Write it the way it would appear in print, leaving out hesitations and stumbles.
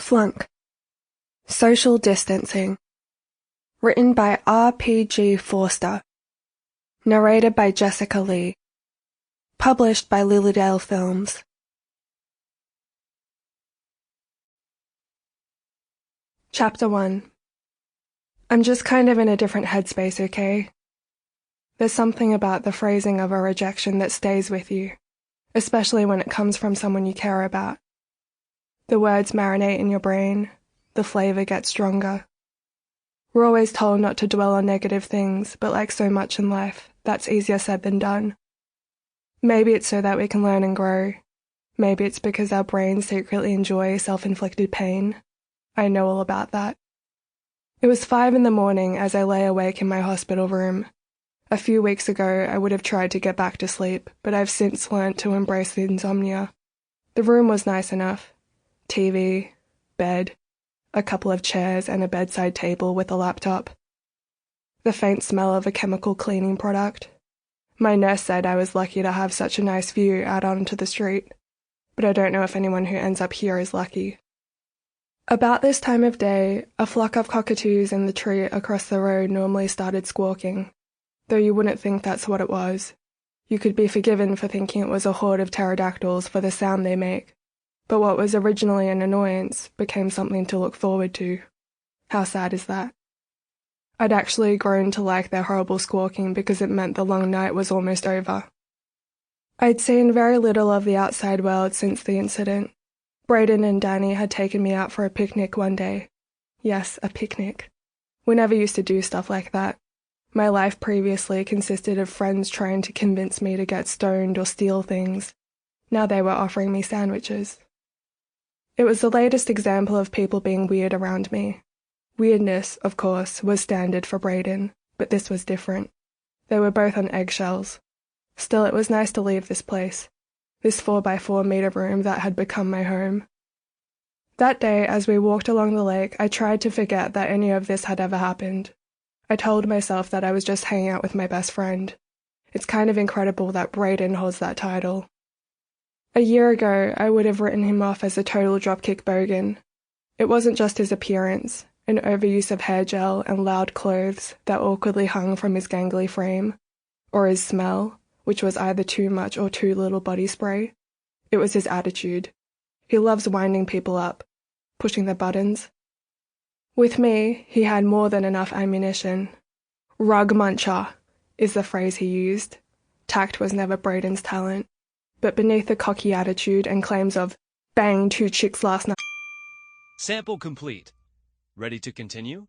Flunk. Social Distancing. Written by P G Forster. Narrated by Jessica Lee. Published by Lilydale Films. Chapter 1. I'm just kind of in a different headspace, okay? There's something about the phrasing of a rejection that stays with you, especially when it comes from someone you care about. The words marinate in your brain, the flavor gets stronger. We're always told not to dwell on negative things, but like so much in life, that's easier said than done. Maybe it's so that we can learn and grow. Maybe it's because our brains secretly enjoy self-inflicted pain. I know all about that. It was 5 a.m. as I lay awake in my hospital room. A few weeks ago, I would have tried to get back to sleep, but I've since learnt to embrace the insomnia. The room was nice enough. TV, bed, a couple of chairs and a bedside table with a laptop. The faint smell of a chemical cleaning product. My nurse said I was lucky to have such a nice view out onto the street, but I don't know if anyone who ends up here is lucky. About this time of day, a flock of cockatoos in the tree across the road normally started squawking, though you wouldn't think that's what it was. You could be forgiven for thinking it was a horde of pterodactyls for the sound they make, but what was originally an annoyance became something to look forward to. How sad is that? I'd actually grown to like their horrible squawking because it meant the long night was almost over. I'd seen very little of the outside world since the incident. Brayden and Danny had taken me out for a picnic one day. Yes, a picnic. We never used to do stuff like that. My life previously consisted of friends trying to convince me to get stoned or steal things. Now they were offering me sandwiches. It was the latest example of people being weird around me. Weirdness, of course, was standard for Brayden, but this was different. They were both on eggshells. Still, it was nice to leave this place. This 4x4 meter room that had become my home. That day, as we walked along the lake, I tried to forget that any of this had ever happened. I told myself that I was just hanging out with my best friend. It's kind of incredible that Brayden holds that title. A year ago, I would have written him off as a total dropkick bogan. It wasn't just his appearance, an overuse of hair gel and loud clothes that awkwardly hung from his gangly frame, or his smell, which was either too much or too little body spray. It was his attitude. He loves winding people up, pushing their buttons. With me, he had more than enough ammunition. Rug muncher is the phrase he used. Tact was never Brayden's talent, but beneath the cocky attitude and claims of banged 2 chicks last night. Sample complete. Ready to continue?